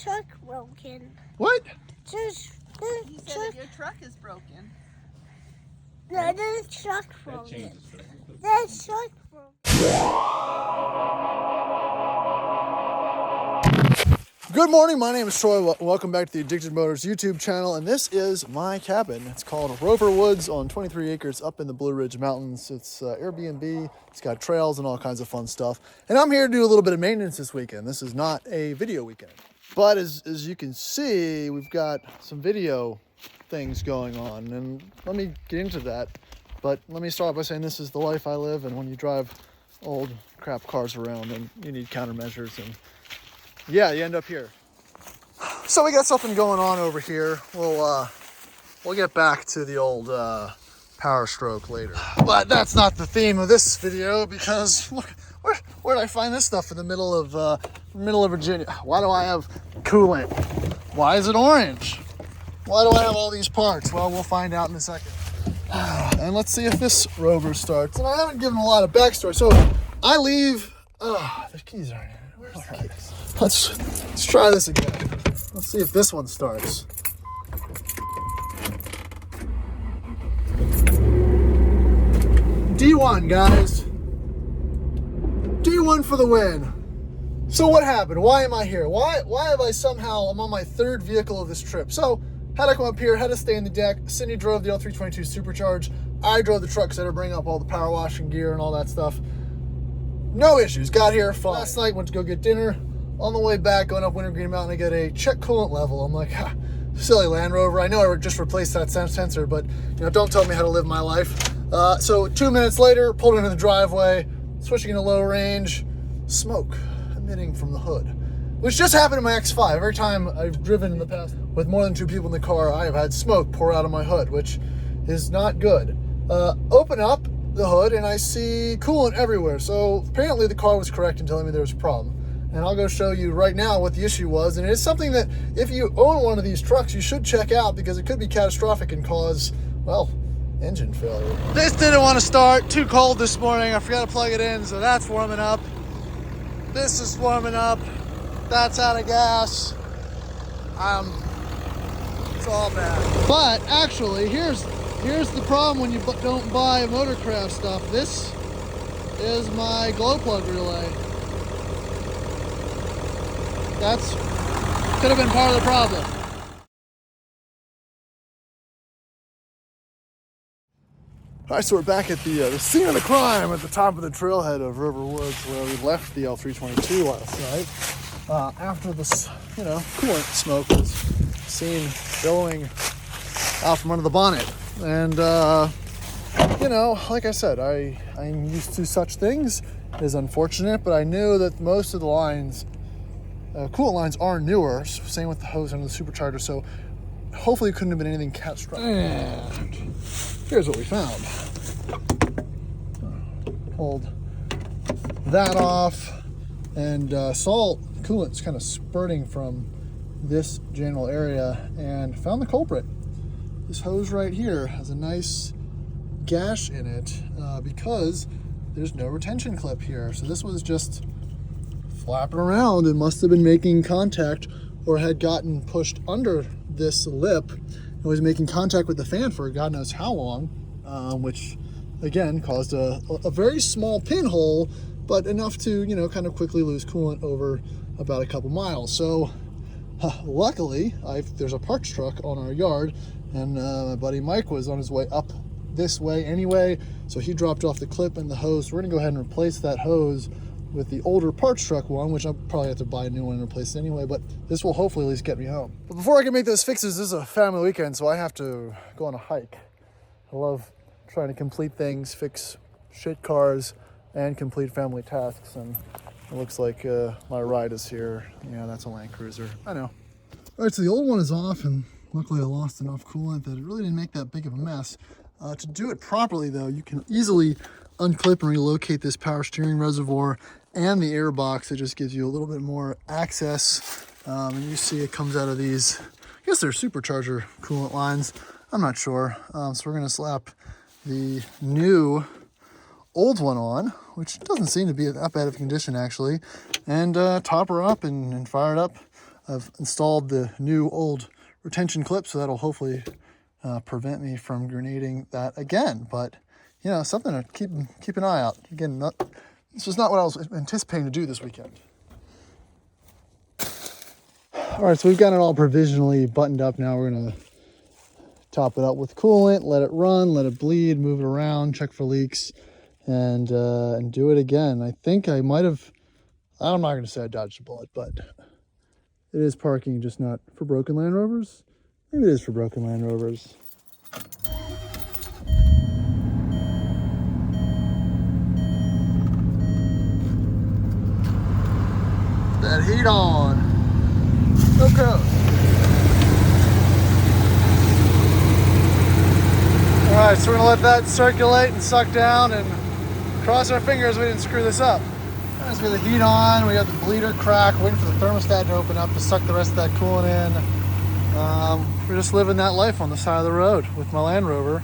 truck broken. What? He said that your truck is broken. No, the truck broken. The truck broken. Good morning, my name is Troy. Welcome back to the Addicted Motors YouTube channel, and this is my cabin. It's called Rover Woods on 23 acres up in the Blue Ridge Mountains. It's Airbnb, it's got trails and all kinds of fun stuff. And I'm here to do a little bit of maintenance this weekend. This is not a video weekend. But as you can see, we've got some video things going on, and let me get into that. But let me start by saying this is the life I live, and when you drive old crap cars around, and you need countermeasures, and yeah, you end up here. So we got something going on over here. We'll get back to the old power stroke later. But that's not the theme of this video, because look, where did I find this stuff in the middle of Virginia? Why do I have coolant? Why is it orange? Why do I have all these parts? Well, we'll find out in a second. And let's see if this Rover starts. And I haven't given a lot of backstory. So I leave. Oh, the keys aren't in. Where's the keys? Let's try this again. Let's see if this one starts. D1, guys. D1 for the win. So what happened? Why am I here? Why have I somehow, I'm on my third vehicle of this trip. So had to come up here, had to stay in the deck. Cindy drove the L322 Supercharge. I drove the truck, so I had to bring up all the power washing gear and all that stuff. No issues, got here fine. Last night, went to go get dinner. On the way back, going up Wintergreen Mountain, I get a check coolant level. I'm like, silly Land Rover. I know I just replaced that sensor, but don't tell me how to live my life. So 2 minutes later, pulled into the driveway, switching into low range, smoke emitting from the hood, which just happened in my X5. Every time I've driven in the past with more than 2 people in the car, I have had smoke pour out of my hood, which is not good. Open up the hood and I see coolant everywhere. So apparently the car was correct in telling me there was a problem. And I'll go show you right now what the issue was. And it's something that if you own one of these trucks, you should check out, because it could be catastrophic and cause, well, engine failure. This didn't want to start. Too cold this morning. I forgot to plug it in, so that's warming up. This is warming up. That's out of gas. It's all bad. But actually, here's the problem when you don't buy Motorcraft stuff. This is my glow plug relay. That's could have been part of the problem. All right, so we're back at the scene of the crime at the top of the trailhead of Rover Woods, where we left the L322 last night. After this, coolant smoke was seen billowing out from under the bonnet. And, like I said, I'm used to such things. It is unfortunate, but I knew that most of the lines, coolant lines, are newer. Same with the hose under the supercharger, so hopefully it couldn't have been anything catastrophic. And here's what we found. Pulled that off, and saw coolant's kind of spurting from this general area, and found the culprit. This hose right here has a nice gash in it because there's no retention clip here. So this was just flapping around and must have been making contact, or had gotten pushed under this lip and was making contact with the fan for God knows how long, which again caused a very small pinhole, but enough to kind of quickly lose coolant over about a couple miles. So luckily there's a parts truck on our yard, and my buddy Mike was on his way up this way anyway, so he dropped off the clip and the hose. We're gonna go ahead and replace that hose with the older parts truck one, which I'll probably have to buy a new one and replace it anyway, but this will hopefully at least get me home. But before I can make those fixes, this is a family weekend, so I have to go on a hike. I love trying to complete things, fix shit cars, and complete family tasks, and it looks like my ride is here. Yeah, that's a Land Cruiser, I know. All right, so the old one is off, and luckily I lost enough coolant that it really didn't make that big of a mess. To do it properly though, you can easily unclip and relocate this power steering reservoir and the air box. It just gives you a little bit more access. And you see it comes out of these, I guess they're supercharger coolant lines. I'm not sure. So we're gonna slap the new old one on, which doesn't seem to be that bad of a condition actually, and top her up and fire it up. I've installed the new old retention clip, so that'll hopefully prevent me from grenading that again. But, you know, something to keep an eye out. Again, this was not what I was anticipating to do this weekend. All right, so we've got it all provisionally buttoned up now. We're gonna top it up with coolant, let it run, let it bleed, move it around, check for leaks, and do it again. I think I might have, I'm not gonna say I dodged a bullet, but it is parking, just not for broken Land Rovers. Maybe it is for broken Land Rovers. That heat on. Okay. All right, so we're gonna let that circulate and suck down and cross our fingers we didn't screw this up. As we have the heat on, we got the bleeder crack, waiting for the thermostat to open up to suck the rest of that coolant in. We're just living that life on the side of the road with my Land Rover.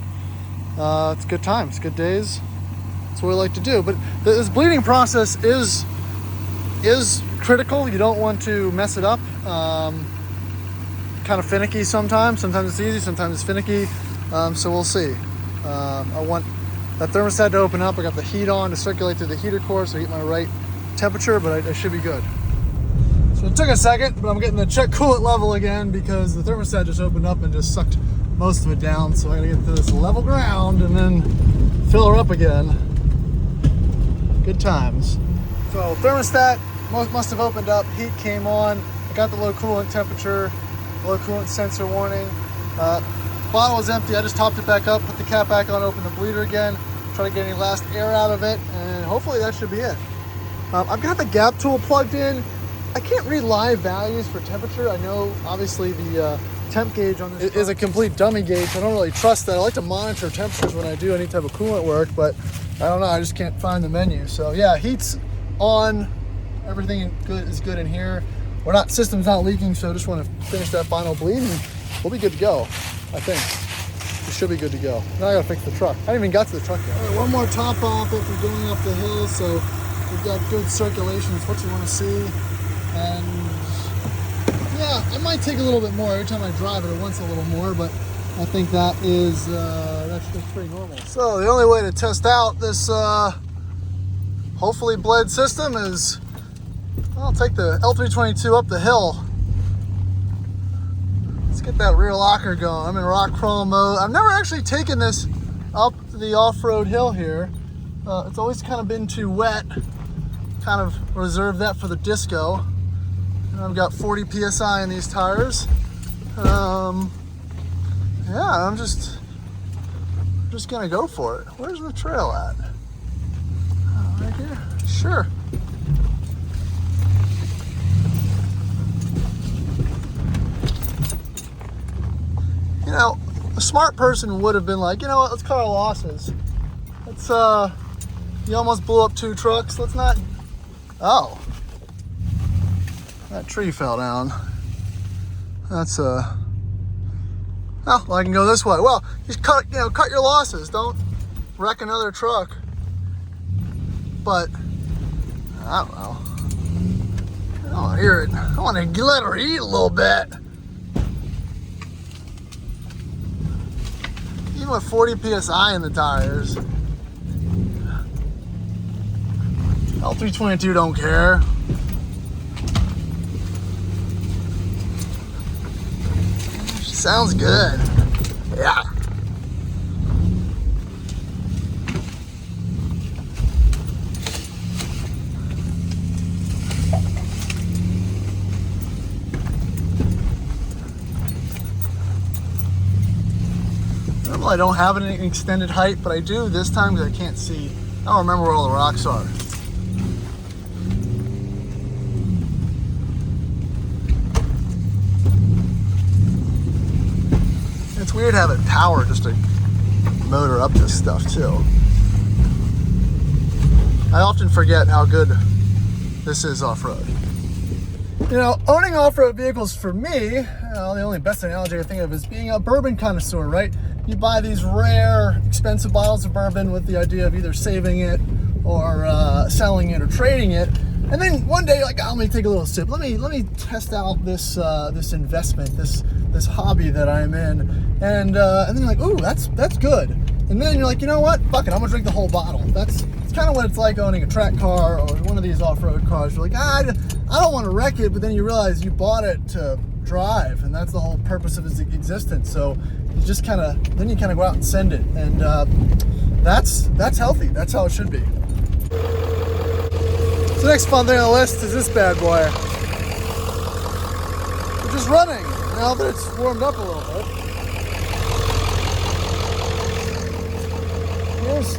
It's good times, good days. That's what we like to do. But this bleeding process is critical. You don't want to mess it up. Kind of finicky sometimes. Sometimes it's easy, sometimes it's finicky. So we'll see. I want that thermostat to open up. I got the heat on to circulate through the heater core so I get my right temperature, but I should be good. So it took a second, but I'm getting the check coolant level again because the thermostat just opened up and just sucked most of it down. So I gotta get to this level ground and then fill her up again. Good times. So thermostat must have opened up, heat came on. I got the low coolant temperature, low coolant sensor warning. Bottle was empty, I just topped it back up, put the cap back on, open the bleeder again, try to get any last air out of it, and hopefully that should be it. I've got the gap tool plugged in. I can't read live values for temperature. I know obviously the temp gauge on this is a complete dummy gauge. I don't really trust that. I like to monitor temperatures when I do any type of coolant work, but I don't know, I just can't find the menu. So yeah, heat's on, everything is good in here. System's not leaking, so I just want to finish that final bleed and we'll be good to go, I think. We should be good to go. Now I gotta fix the truck. I haven't even got to the truck yet. All right, one more top off after going up the hill, so we've got good circulation. It's what you want to see. And yeah, I might take a little bit more every time I drive it. It wants a little more, but I think that is that's pretty normal. So the only way to test out this hopefully bled system is I'll take the L322 up the hill. Let's get that rear locker going. I'm in rock crawl mode. I've never actually taken this up the off-road hill here. It's always kind of been too wet. Kind of reserved that for the disco. And I've got 40 PSI in these tires. Yeah, I'm just gonna go for it. Where's the trail at? Right here? Sure. You know, a smart person would have been like, you know what, let's cut our losses. Let's, you almost blew up 2 trucks. Let's not, oh. That tree fell down. That's, oh, well, I can go this way. Well, just cut your losses. Don't wreck another truck. But, I don't know. I want to hear it. I want to let her eat a little bit. Even with 40 PSI in the tires. L322 don't care. She sounds good. Yeah. I don't have an extended height, but I do this time because I can't see. I don't remember where all the rocks are. It's weird having power just to motor up this stuff too. I often forget how good this is off-road. You know, owning off-road vehicles for me, the only best analogy I think of is being a bourbon connoisseur, right? You buy these rare, expensive bottles of bourbon with the idea of either saving it or selling it or trading it. And then one day you're like, oh, let me take a little sip. Let me test out this this investment, this hobby that I'm in. And then you're like, ooh, that's good. And then you're like, you know what? Fuck it, I'm gonna drink the whole bottle. It's kind of what it's like owning a track car or one of these off-road cars. You're like, I don't want to wreck it, but then you realize you bought it to drive, and that's the whole purpose of its existence. So you just kind of go out and send it, and that's healthy. That's how it should be. So the next fun thing on the list is this bad boy. We're just running now that it's warmed up a little bit. Here's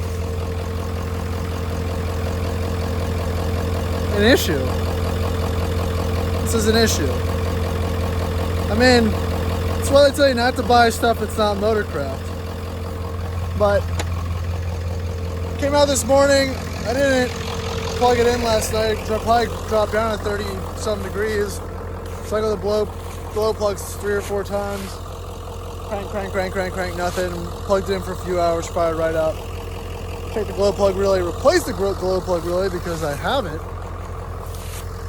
an issue. This is an issue. I mean, that's why they tell you not to buy stuff that's not motorcraft. But came out this morning. I didn't plug it in last night. Probably dropped down at 30-some degrees. So I go to blow plugs 3 or 4 times. Crank, nothing. Plugged it in for a few hours, fired right up. Take the glow plug relay, replace the glow plug relay because I have it.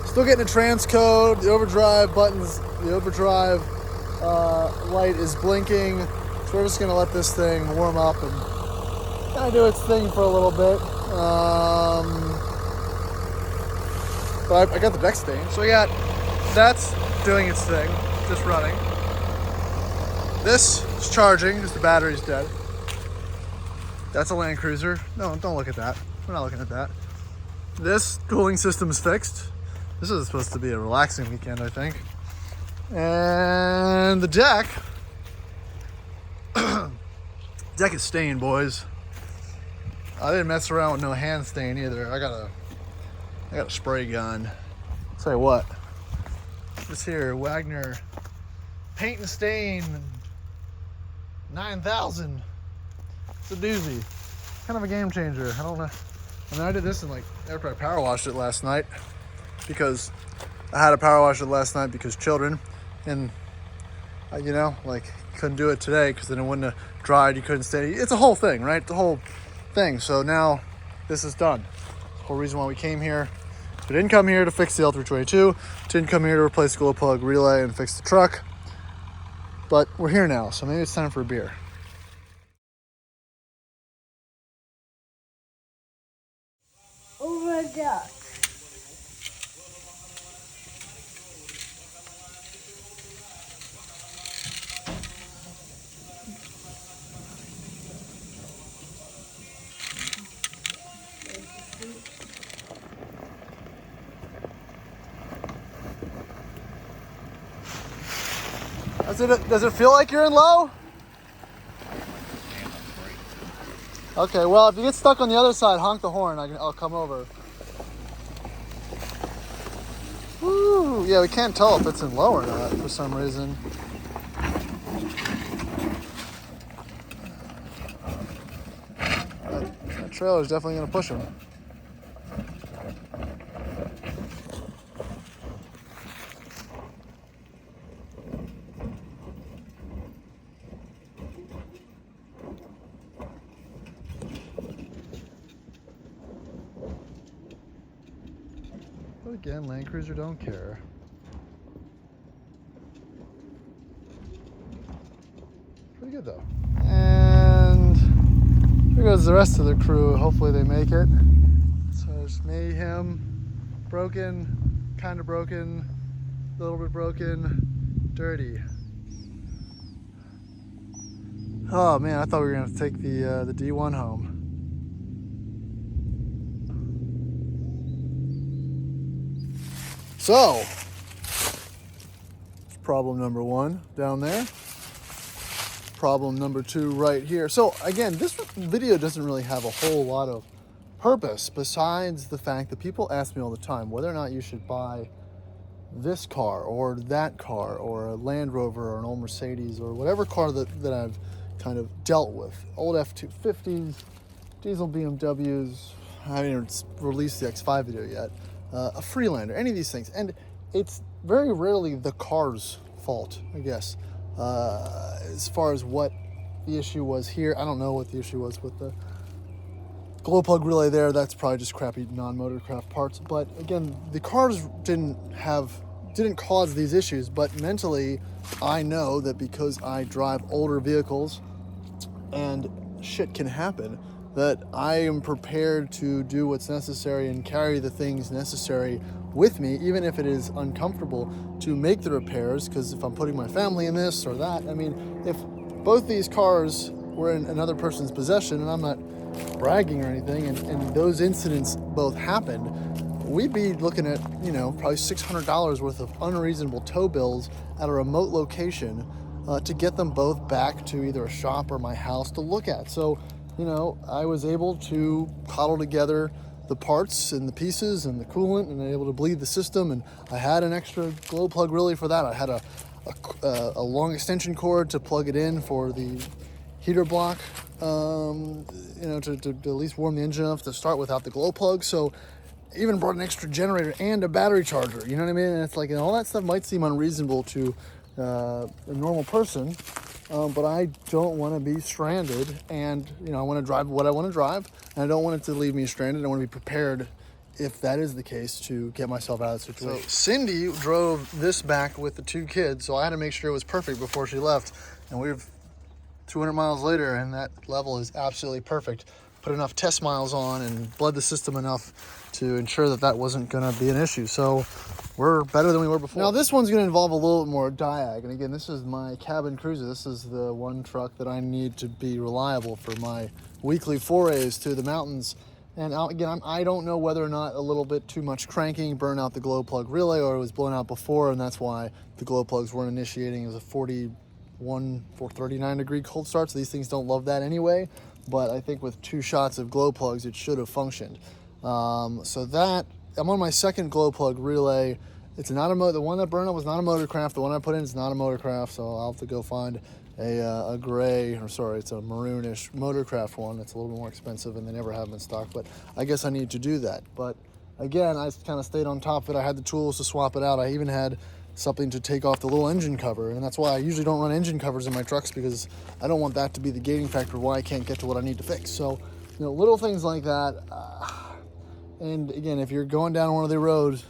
Still getting a transcode. The overdrive buttons, the overdrive light is blinking. So we're just gonna let this thing warm up and kind of do its thing for a little bit. But I got the deck stain. So that's doing its thing, just running. This is charging because the battery's dead. That's a Land Cruiser. No, don't look at that. We're not looking at that. This cooling system is fixed. This is supposed to be a relaxing weekend, I think. And the deck is stained, boys. I didn't mess around with no hand stain either. I got a spray gun. Tell you what, this here Wagner paint and stain 9000. It's a doozy. Kind of a game changer. I don't know. I mean, I did this after I power washed it last night because I had to power wash it last night because children, and couldn't do it today because then it wouldn't have dried. You couldn't stay. It's a whole thing, right? The whole thing. So now this is done. The whole reason why we came here. We didn't come here to fix the L322. Didn't come here to replace the glow plug relay and fix the truck. But we're here now, so maybe it's time for a beer. Over duck. Does it feel like you're in low? Okay, well, if you get stuck on the other side, honk the horn. I'll come over. Woo! Yeah, we can't tell if it's in low or not for some reason. That trailer's definitely gonna push him. But again, Land Cruiser don't care. Pretty good though. And here goes the rest of the crew. Hopefully they make it. So it's me, him, broken, kind of broken, a little bit broken, dirty. Oh man, I thought we were gonna take the D1 home. So, problem number 1 down there. Problem number 2 right here. So again, this video doesn't really have a whole lot of purpose besides the fact that people ask me all the time whether or not you should buy this car or that car or a Land Rover or an old Mercedes or whatever car that I've kind of dealt with. Old F-250s, diesel BMWs. I haven't even released the X5 video yet. A Freelander, any of these things. And it's very rarely the car's fault, I guess. As far as what the issue was here, I don't know what the issue was with glow plug relay there, that's probably just crappy non-motorcraft parts. But again, the cars didn't cause these issues, but mentally I know that because I drive older vehicles and shit can happen, that I am prepared to do what's necessary and carry the things necessary with me, even if it is uncomfortable, to make the repairs. Because if I'm putting my family in this or that, I mean, if both these cars were in another person's possession, and I'm not bragging or anything, and those incidents both happened, we'd be looking at, you know, probably $600 worth of unreasonable tow bills at a remote location to get them both back to either a shop or my house to look at. So, you know, I was able to cobble together the parts and the pieces and the coolant and able to bleed the system, and I had an extra glow plug relay for that. I had a long extension cord to plug it in for the heater block, you know, to at least warm the engine enough to start without the glow plug. So even brought an extra generator and a battery charger, you know what I mean? And it's like, and all that stuff might seem unreasonable to a normal person, but I don't want to be stranded, and, you know, I want to drive what I want to drive, and I don't want it to leave me stranded. I want to be prepared, if that is the case, to get myself out of the situation. So Cindy drove this back with the 2 kids, so I had to make sure it was perfect before she left, and we've 200 miles later, and that level is absolutely perfect. Put enough test miles on and bled the system enough to ensure that that wasn't going to be an issue. So we're better than we were before. Now this one's going to involve a little more diag. And again, this is my cabin cruiser. This is the one truck that I need to be reliable for my weekly forays to the mountains. And again, I don't know whether or not a little bit too much cranking burned out the glow plug relay, or it was blown out before, and that's why the glow plugs weren't initiating. It was a 39 degree cold start, so these things don't love that anyway. But I think with 2 shots of glow plugs, it should have functioned. So that, I'm on my second glow plug relay. It's not the one that burned up was not a motorcraft. The one I put in is not a motorcraft, so I'll have to go find a gray, or sorry, it's a maroonish motorcraft one. It's a little bit more expensive, and they never have them in stock, but I guess I need to do that. But again, I kind of stayed on top of it. I had the tools to swap it out. I even had something to take off the little engine cover, and that's why I usually don't run engine covers in my trucks, because I don't want that to be the gating factor why I can't get to what I need to fix. So, you know, little things like that. And again, if you're going down one of the roads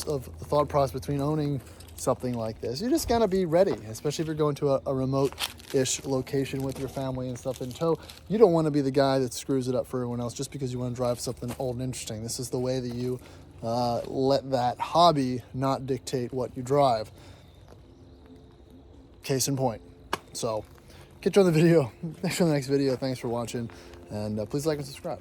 of the thought process between owning something like this, you just gotta be ready, especially if you're going to a remote-ish location with your family and stuff in tow. You don't want to be the guy that screws it up for everyone else just because you want to drive something old and interesting. This is the way that you let that hobby not dictate what you drive. Case in point. So, catch you on the video. Next video. Thanks for watching, and please like and subscribe.